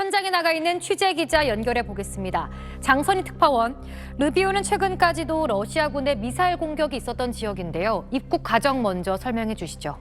현장에 나가 있는 취재 기자 연결해 보겠습니다. 장선희 특파원, 르비우는 최근까지도 러시아군의 미사일 공격이 있었던 지역인데요. 입국 과정 먼저 설명해 주시죠.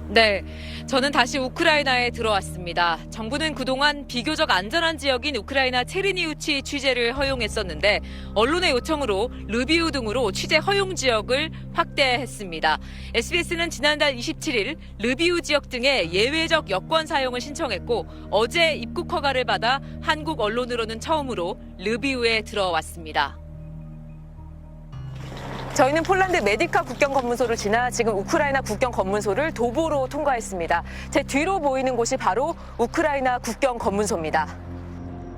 네, 저는 다시 우크라이나에 들어왔습니다. 정부는 그동안 비교적 안전한 지역인 우크라이나 체르니우치 취재를 허용했었는데 언론의 요청으로 르비우 등으로 취재 허용 지역을 확대했습니다. SBS는 지난달 27일 르비우 지역 등의 예외적 여권 사용을 신청했고 어제 입국 허가를 받아 한국 언론으로는 처음으로 르비우에 들어왔습니다. 저희는 폴란드 메디카 국경 검문소를 지나 지금 우크라이나 국경 검문소를 도보로 통과했습니다. 제 뒤로 보이는 곳이 바로 우크라이나 국경 검문소입니다.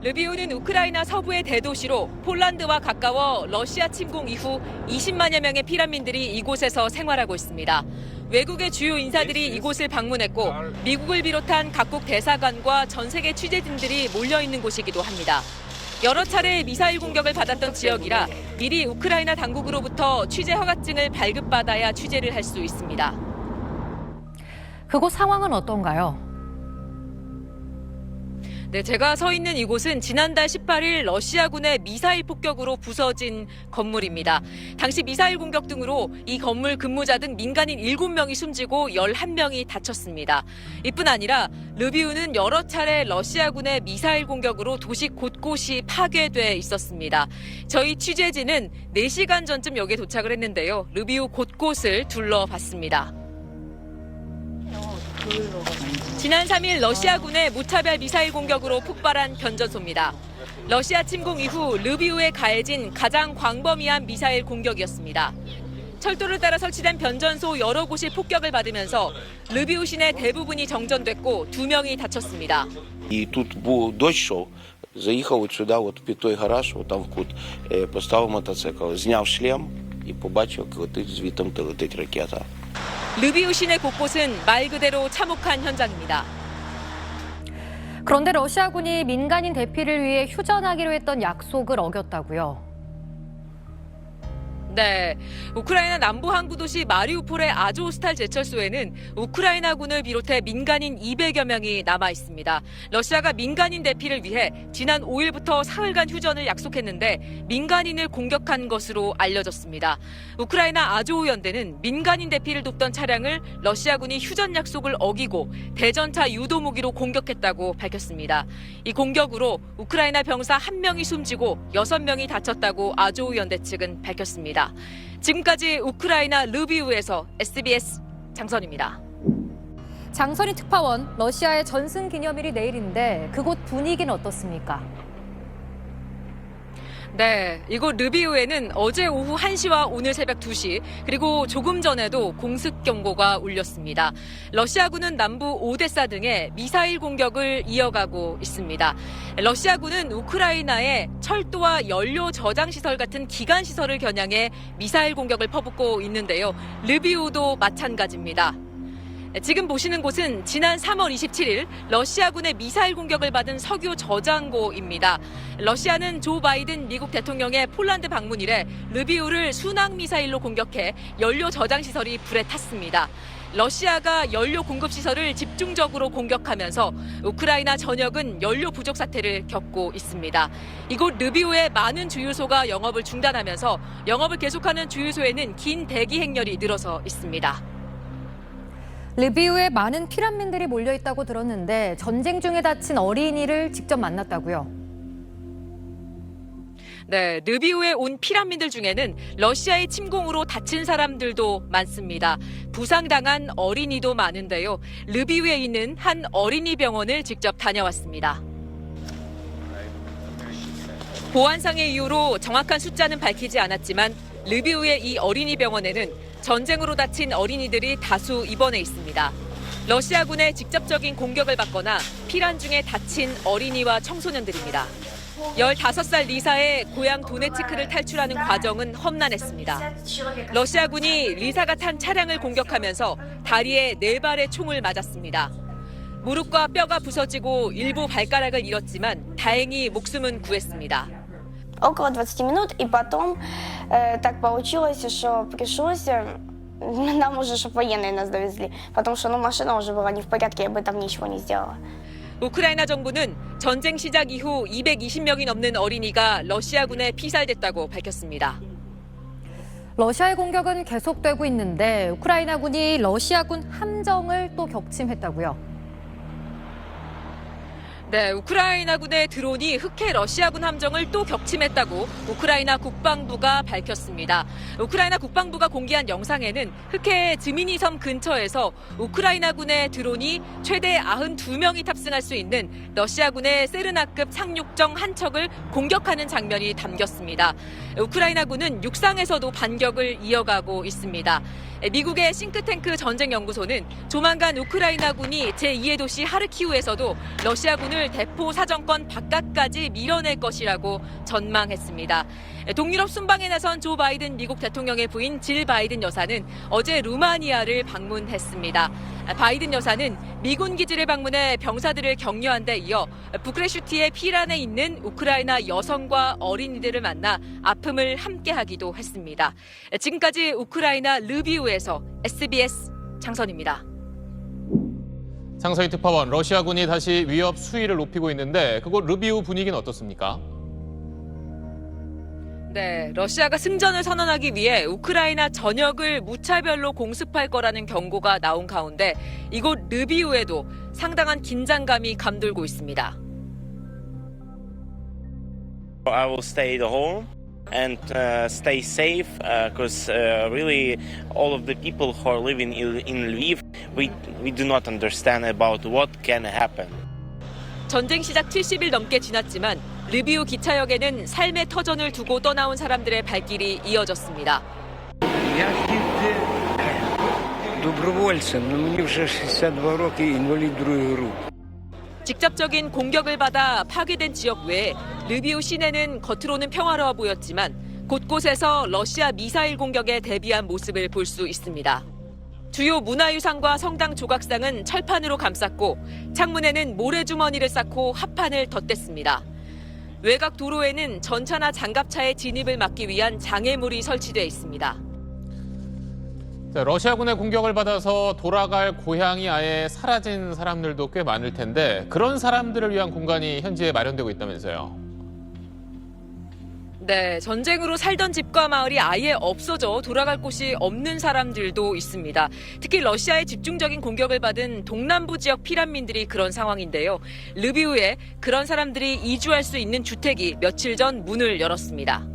르비우는 우크라이나 서부의 대도시로 폴란드와 가까워 러시아 침공 이후 20만여 명의 피난민들이 이곳에서 생활하고 있습니다. 외국의 주요 인사들이 이곳을 방문했고 미국을 비롯한 각국 대사관과 전 세계 취재진들이 몰려있는 곳이기도 합니다. 여러 차례 미사일 공격을 받았던 지역이라 미리 우크라이나 당국으로부터 취재 허가증을 발급받아야 취재를 할 수 있습니다. 그곳 상황은 어떤가요? 네, 제가 서 있는 이곳은 지난달 18일 러시아군의 미사일 폭격으로 부서진 건물입니다. 당시 미사일 공격 등으로 이 건물 근무자 등 민간인 7명이 숨지고 11명이 다쳤습니다. 이뿐 아니라 르비우는 여러 차례 러시아군의 미사일 공격으로 도시 곳곳이 파괴돼 있었습니다. 저희 취재진은 4시간 전쯤 여기에 도착을 했는데요. 르비우 곳곳을 둘러봤습니다. 지난 3일 러시아군의 무차별 미사일 공격으로 폭발한 변전소입니다. 러시아 침공 이후 르비우에 가해진 가장 광범위한 미사일 공격이었습니다. 철도를 따라 설치된 변전소 여러 곳이 폭격을 받으면서 르비우 시내 대부분이 정전됐고 2명이 다쳤습니다. І тут був дощ йшов, заїхав от сюди, от під той гараж, от там в кут, поставив мотоцикл, зняв шлем і побачив, як звідти летить ракета. 르비우 시내 곳곳은 말 그대로 참혹한 현장입니다. 그런데 러시아군이 민간인 대피를 위해 휴전하기로 했던 약속을 어겼다고요? 네, 우크라이나 남부 항구 도시 마리우폴의 아조스탈 제철소에는 우크라이나군을 비롯해 민간인 200여 명이 남아 있습니다. 러시아가 민간인 대피를 위해 지난 5일부터 사흘간 휴전을 약속했는데 민간인을 공격한 것으로 알려졌습니다. 우크라이나 아조우 연대는 민간인 대피를 돕던 차량을 러시아군이 휴전 약속을 어기고 대전차 유도 무기로 공격했다고 밝혔습니다. 이 공격으로 우크라이나 병사 1명이 숨지고 6명이 다쳤다고 아조우 연대 측은 밝혔습니다. 지금까지 우크라이나 르비우에서 SBS 장선입니다. 장선희 특파원, 러시아의 전승 기념일이 내일인데 그곳 분위기는 어떻습니까? 네, 이곳 르비우에는 어제 오후 1시와 오늘 새벽 2시 그리고 조금 전에도 공습 경보가 울렸습니다. 러시아군은 남부 오데사 등에 미사일 공격을 이어가고 있습니다. 러시아군은 우크라이나에 철도와 연료 저장 시설 같은 기간 시설을 겨냥해 미사일 공격을 퍼붓고 있는데요. 르비우도 마찬가지입니다. 지금 보시는 곳은 지난 3월 27일 러시아군의 미사일 공격을 받은 석유 저장고입니다. 러시아는 조 바이든 미국 대통령의 폴란드 방문 이래 르비우를 순항 미사일로 공격해 연료 저장 시설이 불에 탔습니다. 러시아가 연료 공급 시설을 집중적으로 공격하면서 우크라이나 전역은 연료 부족 사태를 겪고 있습니다. 이곳 르비우의 많은 주유소가 영업을 중단하면서 영업을 계속하는 주유소에는 긴 대기 행렬이 늘어서 있습니다. 르비우에 많은 피난민들이 몰려있다고 들었는데 전쟁 중에 다친 어린이를 직접 만났다고요? 네, 르비우에 온 피난민들 중에는 러시아의 침공으로 다친 사람들도 많습니다. 부상당한 어린이도 많은데요. 르비우에 있는 한 어린이 병원을 직접 다녀왔습니다. 보안상의 이유로 정확한 숫자는 밝히지 않았지만 르비우의 이 어린이 병원에는 전쟁으로 다친 어린이들이 다수 입원해 있습니다. 러시아군의 직접적인 공격을 받거나 피란 중에 다친 어린이와 청소년들입니다. 15살 리사의 고향 도네츠크를 탈출하는 과정은 험난했습니다. 러시아군이 리사가 탄 차량을 공격하면서 다리에 4발의 총을 맞았습니다. 무릎과 뼈가 부서지고 일부 발가락을 잃었지만 다행히 목숨은 구했습니다. Около 20 минут, и потом так получилось, что пришлось, нам уже, чтобы военные нас довезли, потому что машина уже была не в порядке, я бы там ничего не сделала. 우크라이나 정부는 전쟁 시작 이후 220명이 넘는 어린이가 러시아군에 피살됐다고 밝혔습니다. 러시아의 공격은 계속되고 있는데 우크라이나군이 러시아군 함정을 또 격침했다고요. 네, 우크라이나군의 드론이 흑해 러시아군 함정을 또 격침했다고 우크라이나 국방부가 밝혔습니다. 우크라이나 국방부가 공개한 영상에는 흑해 지미니 섬 근처에서 우크라이나군의 드론이 최대 92명이 탑승할 수 있는 러시아군의 세르나급 상륙정 한 척을 공격하는 장면이 담겼습니다. 우크라이나군은 육상에서도 반격을 이어가고 있습니다. 미국의 싱크탱크 전쟁연구소는 조만간 우크라이나군이 제2의 도시 하르키우에서도 러시아군을 대포 사정권 바깥까지 밀어낼 것이라고 전망했습니다. 동유럽 순방에 나선 조 바이든 미국 대통령의 부인 질 바이든 여사는 어제 루마니아를 방문했습니다. 바이든 여사는 미군 기지를 방문해 병사들을 격려한 데 이어 부크레슈티의 피란에 있는 우크라이나 여성과 어린이들을 만나 아픔을 함께하기도 했습니다. 지금까지 우크라이나 르비우에서 SBS 장선입니다. 장서희 특파원, 러시아군이 다시 위협 수위를 높이고 있는데 그곳 르비우 분위기는 어떻습니까? 네, 러시아가 승전을 선언하기 위해 우크라이나 전역을 무차별로 공습할 거라는 경고가 나온 가운데 이곳 르비우에도 상당한 긴장감이 감돌고 있습니다. I will stay at home and stay safe because really all of the people who are living in Lviv, we do not understand about what can happen. 전쟁 시작 70일 넘게 지났지만 르비우 기차역에는 삶의 터전을 두고 떠나온 사람들의 발길이 이어졌습니다. Я під добровольцем, мені вже 62 роки, інвалід другої групи. 직접적인 공격을 받아 파괴된 지역 외에 르비우 시내는 겉으로는 평화로워 보였지만 곳곳에서 러시아 미사일 공격에 대비한 모습을 볼 수 있습니다. 주요 문화유산과 성당 조각상은 철판으로 감쌌고 창문에는 모래주머니를 쌓고 합판을 덧댔습니다. 외곽 도로에는 전차나 장갑차의 진입을 막기 위한 장애물이 설치되어 있습니다. 러시아군의 공격을 받아서 돌아갈 고향이 아예 사라진 사람들도 꽤 많을 텐데 그런 사람들을 위한 공간이 현지에 마련되고 있다면서요. 네, 전쟁으로 살던 집과 마을이 아예 없어져 돌아갈 곳이 없는 사람들도 있습니다. 특히 러시아의 집중적인 공격을 받은 동남부 지역 피란민들이 그런 상황인데요. 르비우에 그런 사람들이 이주할 수 있는 주택이 며칠 전 문을 열었습니다.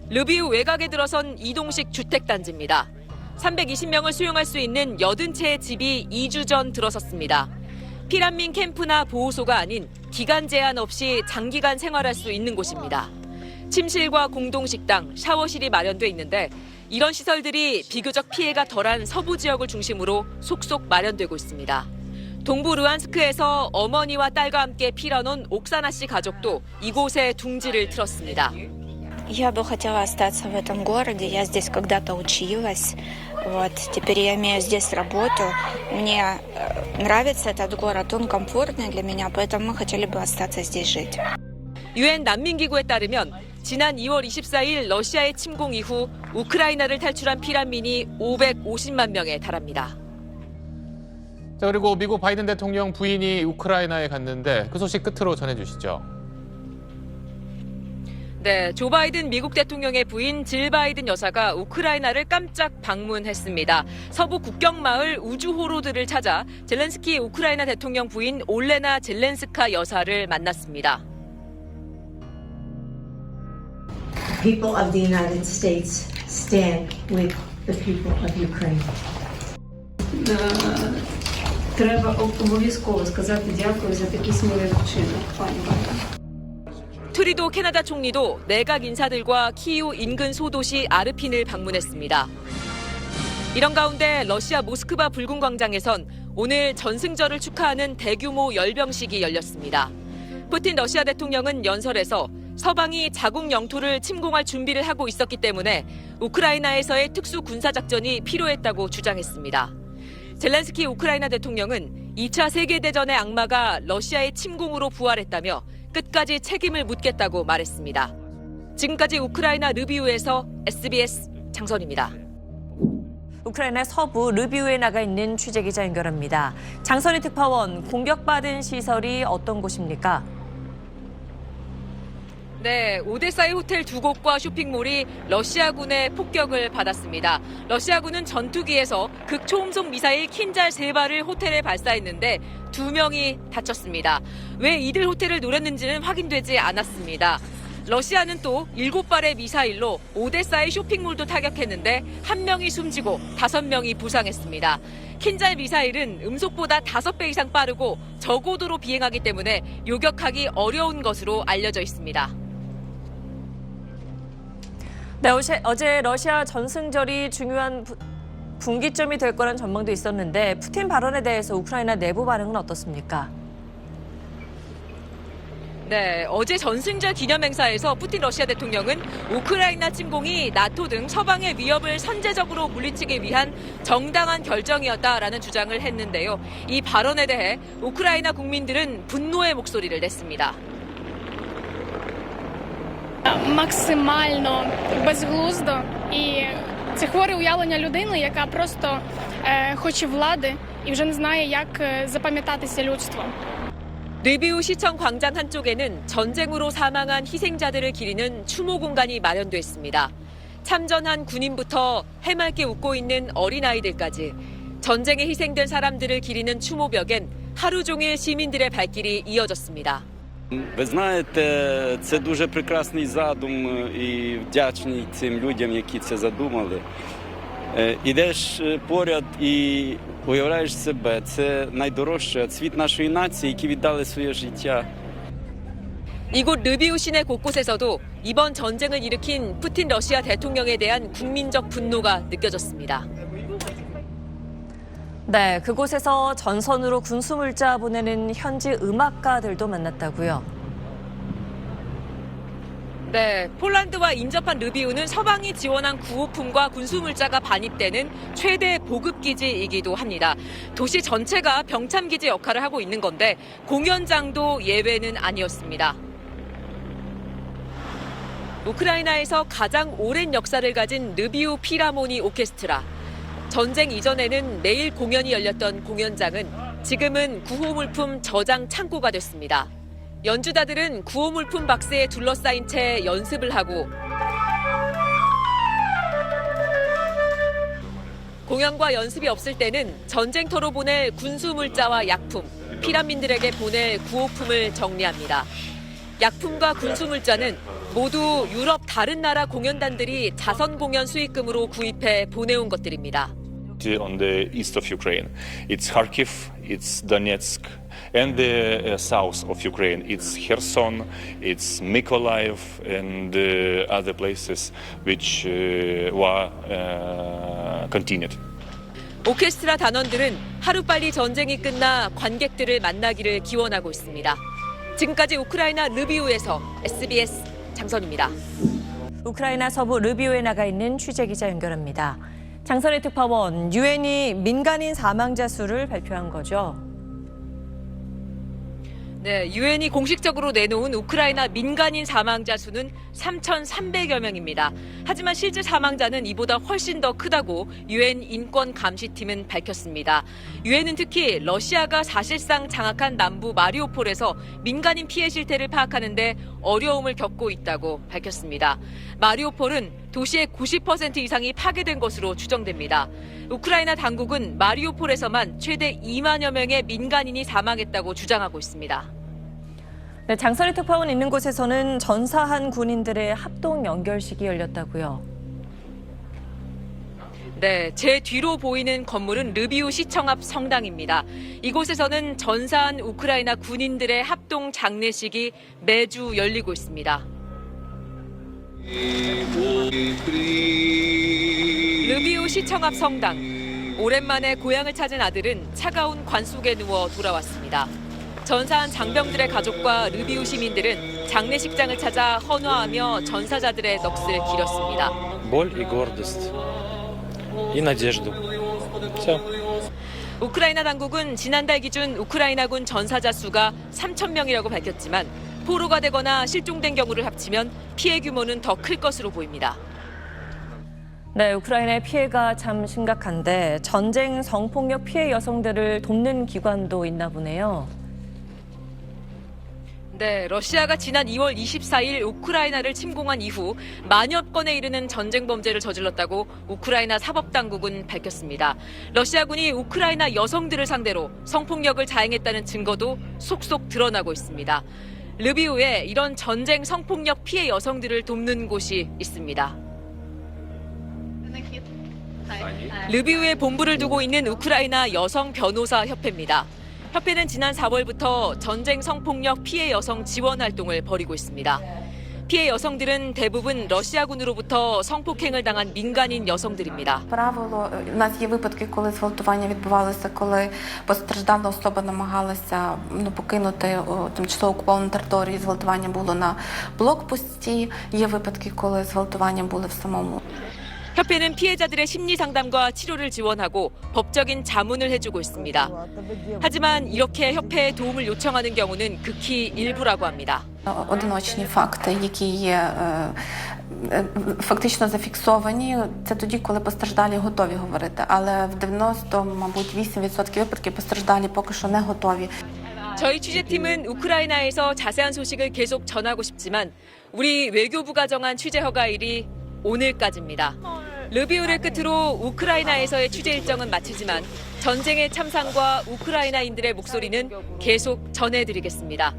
르비우 외곽에 들어선 이동식 주택단지입니다. 320명을 수용할 수 있는 80채의 집이 2주 전 들어섰습니다. 피란민 캠프나 보호소가 아닌 기간 제한 없이 장기간 생활할 수 있는 곳입니다. 침실과 공동식당, 샤워실이 마련돼 있는데 이런 시설들이 비교적 피해가 덜한 서부 지역을 중심으로 속속 마련되고 있습니다. 동부 루안스크에서 어머니와 딸과 함께 피라놓은 옥사나 씨 가족도 이곳에 둥지를 틀었습니다. Я бы хотела остаться в этом городе. Я здесь когда-то училась. Вот. Теперь я имею здесь работу. Мне нравится этот город, он комфортный для меня, поэтому мы хотели бы остаться здесь жить. 유엔 난민기구에 따르면 지난 2월 24일 러시아의 침공 이후 우크라이나를 탈출한 피란민이 550만 명에 달합니다. 자, 그리고 미국 바이든 대통령 부인이 우크라이나에 갔는데 그 소식 끝으로 전해주시죠. 네, 조 바이든 미국 대통령의 부인 질 바이든 여사가 우크라이나를 깜짝 방문했습니다. 서부 국경마을 우주호로드를 찾아 젤렌스키 우크라이나 대통령 부인 올레나 젤렌스카 여사를 만났습니다. People of the United States stand with the people of Ukraine. Треба обов'язково сказати дякую за такий сміливий вчинок, пані Байден. 트리도 캐나다 총리도 내각 인사들과 키이우 인근 소도시 아르핀을 방문했습니다. 이런 가운데 러시아 모스크바 붉은 광장에선 오늘 전승절을 축하하는 대규모 열병식이 열렸습니다. 푸틴 러시아 대통령은 연설에서 서방이 자국 영토를 침공할 준비를 하고 있었기 때문에 우크라이나에서의 특수 군사작전이 필요했다고 주장했습니다. 젤렌스키 우크라이나 대통령은 2차 세계대전의 악마가 러시아의 침공으로 부활했다며 끝까지 책임을 묻겠다고 말했습니다. 지금까지 우크라이나 르비우에서 SBS 장선입니다. 우크라이나 서부 르비우에 나가 있는 취재기자 연결합니다. 장선희 특파원, 공격받은 시설이 어떤 곳입니까? 네, 오데사의 호텔 2곳과 쇼핑몰이 러시아군의 폭격을 받았습니다. 러시아군은 전투기에서 극초음속 미사일 킨잘 3발을 호텔에 발사했는데 2명이 다쳤습니다. 왜 이들 호텔을 노렸는지는 확인되지 않았습니다. 러시아는 또 7발의 미사일로 오데사의 쇼핑몰도 타격했는데 1명이 숨지고 5명이 부상했습니다. 킨잘 미사일은 음속보다 5배 이상 빠르고 저고도로 비행하기 때문에 요격하기 어려운 것으로 알려져 있습니다. 네, 어제 러시아 전승절이 중요한 분기점이 될 거란 전망도 있었는데 푸틴 발언에 대해서 우크라이나 내부 반응은 어떻습니까? 네, 어제 전승절 기념행사에서 푸틴 러시아 대통령은 우크라이나 침공이 나토 등 서방의 위협을 선제적으로 물리치기 위한 정당한 결정이었다라는 주장을 했는데요. 이 발언에 대해 우크라이나 국민들은 분노의 목소리를 냈습니다. Максимально безглуздо і це хворе уявлення людини, яка просто хоче влади і вже не знає, як запам'ятатися людством. 르비우 시청 광장 한쪽에는 전쟁으로 사망한 희생자들을 기리는 추모 공간이 마련돼 있습니다. 참전한 군인부터 해맑게 웃고 있는 어린아이들까지 전쟁에 희생된 사람들을 기리는 추모벽엔 하루 종일 시민들의 발길이 이어졌습니다. Ви знаєте, це дуже прекрасний задум і вдячний цим людям, які це задумали. Ідеш поряд і уявляєш себе, це найдорожче, цвіт нашої нації, які віддали своє життя. 이곳 르비우 시내 곳곳에서도 이번 전쟁을 일으킨 푸틴 러시아 대통령에 대한 국민적 분노가 느껴졌습니다. 네, 그곳에서 전선으로 군수물자 보내는 현지 음악가들도 만났다고요. 네, 폴란드와 인접한 르비우는 서방이 지원한 구호품과 군수물자가 반입되는 최대 보급기지이기도 합니다. 도시 전체가 병참기지 역할을 하고 있는 건데 공연장도 예외는 아니었습니다. 우크라이나에서 가장 오랜 역사를 가진 르비우 필하모니 오케스트라. 전쟁 이전에는 매일 공연이 열렸던 공연장은 지금은 구호물품 저장 창고가 됐습니다. 연주자들은 구호물품 박스에 둘러싸인 채 연습을 하고 공연과 연습이 없을 때는 전쟁터로 보낼 군수물자와 약품, 피난민들에게 보낼 구호품을 정리합니다. 약품과 군수물자는 모두 유럽 다른 나라 공연단들이 자선 공연 수익금으로 구입해 보내온 것들입니다. On the east of Ukraine, it's Kharkiv, it's Donetsk, and the south of Ukraine, it's Kherson, it's Mykolaiv, and other places which were continued. 오케스트라 단원들은 하루빨리 전쟁이 끝나 관객들을 만나기를 기원하고 있습니다. 지금까지 우크라이나 르비우에서 SBS 장선입니다. 우크라이나 서부 르비우에 나가 있는 취재기자 연결합니다. 장선희 특파원, 유엔이 민간인 사망자 수를 발표한 거죠? 네, 유엔이 공식적으로 내놓은 우크라이나 민간인 사망자 수는 3,300여 명입니다. 하지만 실제 사망자는 이보다 훨씬 더 크다고 유엔 인권감시팀은 밝혔습니다. 유엔은 특히 러시아가 사실상 장악한 남부 마리우폴에서 민간인 피해 실태를 파악하는 데 어려움을 겪고 있다고 밝혔습니다. 마리우폴은 도시의 90% 이상이 파괴된 것으로 추정됩니다. 우크라이나 당국은 마리우폴에서만 최대 2만여 명의 민간인이 사망했다고 주장하고 있습니다. 네, 장선희 특파원 있는 곳에서는 전사한 군인들의 합동 연결식이 열렸다고요. 네, 제 뒤로 보이는 건물은 르비우 시청 앞 성당입니다. 이곳에서는 전사한 우크라이나 군인들의 합동 장례식이 매주 열리고 있습니다. 르비우 시청 앞 성당. 오랜만에 고향을 찾은 아들은 차가운 관 속에 누워 돌아왔습니다. 전사한 장병들의 가족과 르비우 시민들은 장례식장을 찾아 헌화하며 전사자들의 넋을 기렸습니다. Боль и гордость и надежду. Все. 우크라이나 당국은 지난달 기준 우크라이나군 전사자 수가 3,000명이라고 밝혔지만 포로가 되거나 실종된 경우를 합치면 피해 규모는 더 클 것으로 보입니다. 네, 우크라이나의 피해가 참 심각한데 전쟁 성폭력 피해 여성들을 돕는 기관도 있나 보네요. 네, 러시아가 지난 2월 24일 우크라이나를 침공한 이후 만여 건에 이르는 전쟁 범죄를 저질렀다고 우크라이나 사법당국은 밝혔습니다. 러시아군이 우크라이나 여성들을 상대로 성폭력을 자행했다는 증거도 속속 드러나고 있습니다. 르비우에 이런 전쟁 성폭력 피해 여성들을 돕는 곳이 있습니다. 르비우에 본부를 두고 있는 우크라이나 여성 변호사 협회입니다. 협회는 지난 4월부터 전쟁 성폭력 피해 여성 지원 활동을 벌이고 있습니다. 피해 여성들은 대부분 러시아군으로부터 성폭행을 당한 민간인 여성들입니다. Правило, у нас є випадки, коли зґвалтування відбувалося, коли постраждала особа намагалася покинути тимчасово окуповану територію. Зґвалтування було на блокпості. Є випадки, коли зґвалтування були в самому. 협회는 피해자들의 심리 상담과 치료를 지원하고 법적인 자문을 해주고 있습니다. 하지만 이렇게 협회에 도움을 요청하는 경우는 극히 일부라고 합니다. Одиночні факти, які є фактично зафіксовані, це тоді, коли постраждалі готові говорити. Але в 98% випадків постраждалі поки що не готові. 저희 취재팀은 우크라이나에서 자세한 소식을 계속 전하고 싶지만 우리 외교부가 정한 취재 허가일이 오늘까지입니다. 르비우를 끝으로 우크라이나에서의 취재 일정은 마치지만 전쟁의 참상과 우크라이나인들의 목소리는 계속 전해드리겠습니다.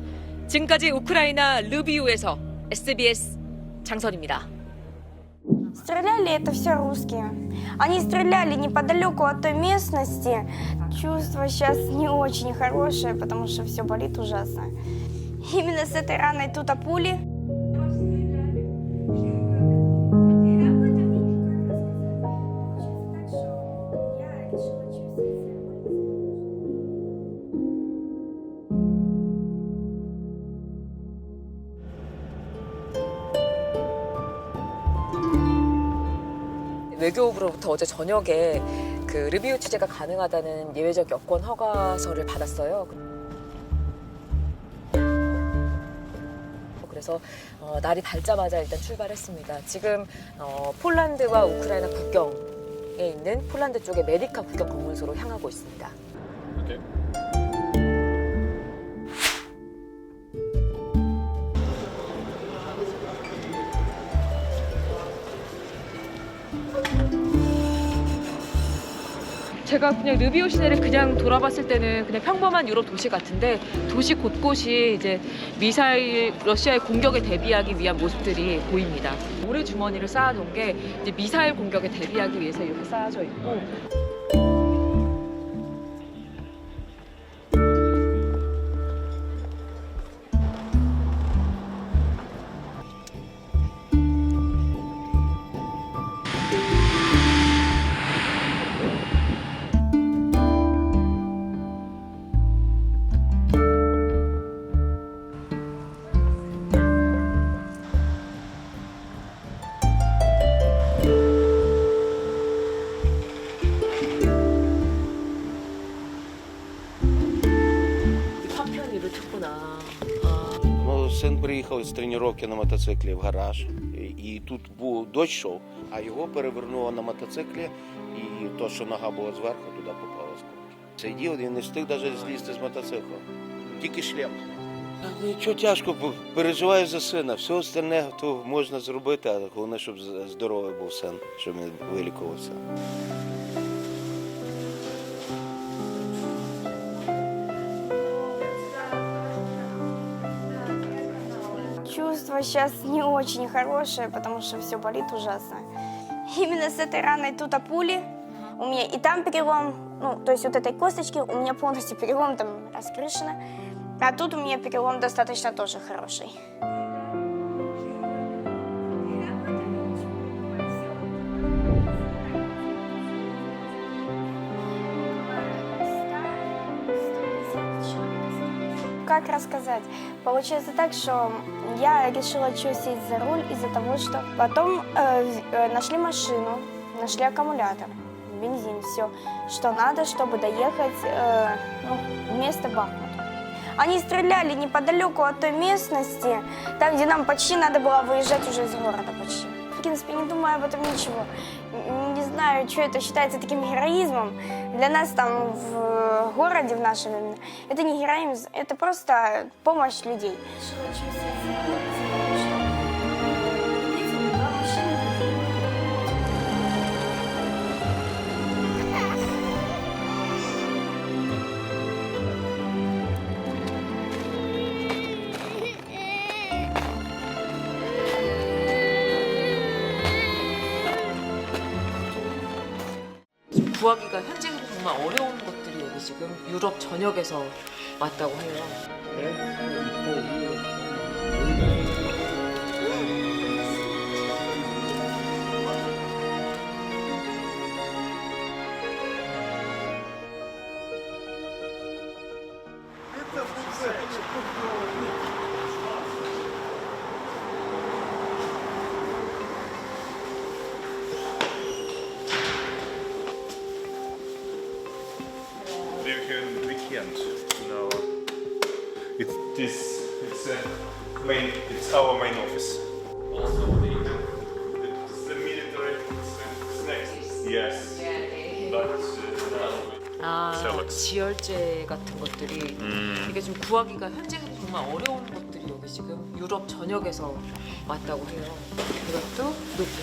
지금까지 우크라이나 르비우에서 SBS 장선입니다. Стреляли это все русские. Они стреляли неподалеку от той местности. Чувство сейчас не очень хорошее, потому что все болит ужасно. Именно с этой раной тут пули. 외교부로부터 어제 저녁에 그 르비우 취재가 가능하다는 예외적 여권 허가서를 받았어요. 그래서 날이 밝자마자 일단 출발했습니다. 지금 폴란드와 우크라이나 국경에 있는 폴란드 쪽의 메디카 국경 건물소로 향하고 있습니다. 제가 그냥 르비우 시내를 그냥 돌아봤을 때는 그냥 평범한 유럽 도시 같은데 도시 곳곳이 이제 미사일 러시아의 공격에 대비하기 위한 모습들이 보입니다. 모래 주머니를 쌓아놓은 게 이제 미사일 공격에 대비하기 위해서 이렇게 쌓아져 있고. Ну, син приїхав з тренування на мотоциклі в гараж, і тут був дощ йшов, а його перевернуло на мотоциклі, і то, що нога була зверху, туди попала скобки. Сидів, він не встиг навіть злізти з мотоцикла, тільки шлем. Нічого тяжко, переживаю за сина, все остальне то можна зробити, а головне, щоб здоровий був син, щоб він вилікувався. Чувство сейчас не очень хорошее, потому что все болит ужасно. Именно с этой раной тут пули. У меня и там перелом, то есть вот этой косточки у меня полностью перелом там раскрышено. А тут у меня перелом достаточно тоже хороший. Как рассказать? Получается так, что я решила сесть за руль из-за того, что потом нашли машину, нашли аккумулятор, бензин, все, что надо, чтобы доехать в место Бахмута. Они стреляли неподалеку от той местности, там, где нам почти надо было выезжать уже из города почти. В принципе, не думаю об этом ничего. Не знаю, что это считается таким героизмом. Для нас там в городе, в нашем, это не героизм, это просто помощь людей. 구하기가 현지인으로 정말 어려운 것들이 여기 지금 유럽 전역에서 왔다고 해요. It's our main office. Also, the military snacks. Yes. But 지혈제 같은 것들이 이게 좀 구하기가 현지인으로 정말 어려운 것들이 여기 지금 유럽 전역에서 왔다고 해요. 이것도 루피,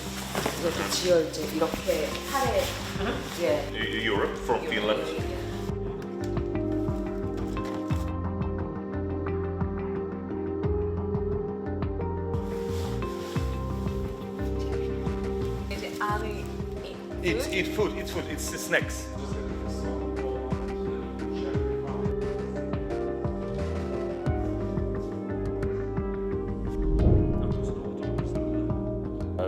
이것도 지혈제 이렇게 팔에 Europe from Finland. It's food. It's snacks.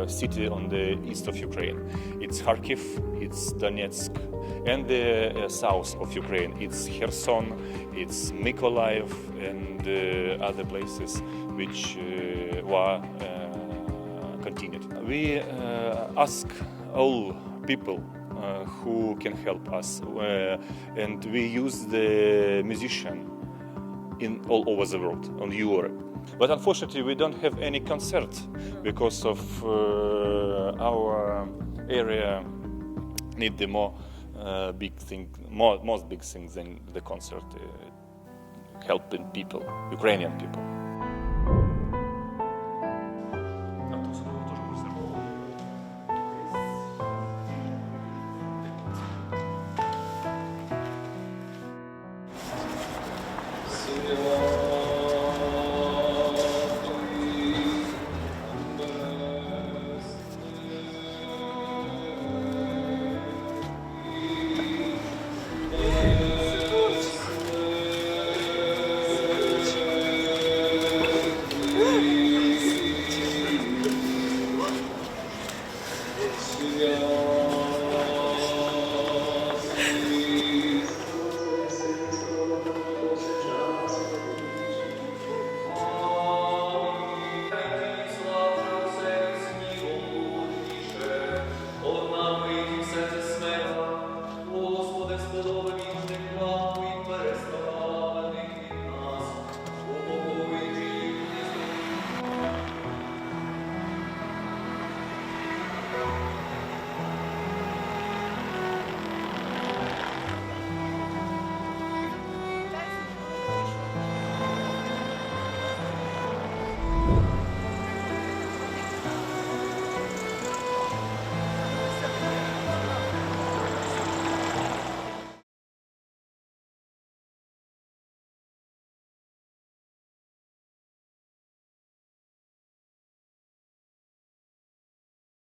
City on the east of Ukraine. It's Kharkiv, it's Donetsk, and the south of Ukraine. It's Kherson, it's Mykolaiv, and other places which were continued. We ask all people who can help us, and we use the musician in all over the world, on Europe. But unfortunately, we don't have any concert because of our area need the more big thing, most big things than the concert, helping people, Ukrainian people. Сильно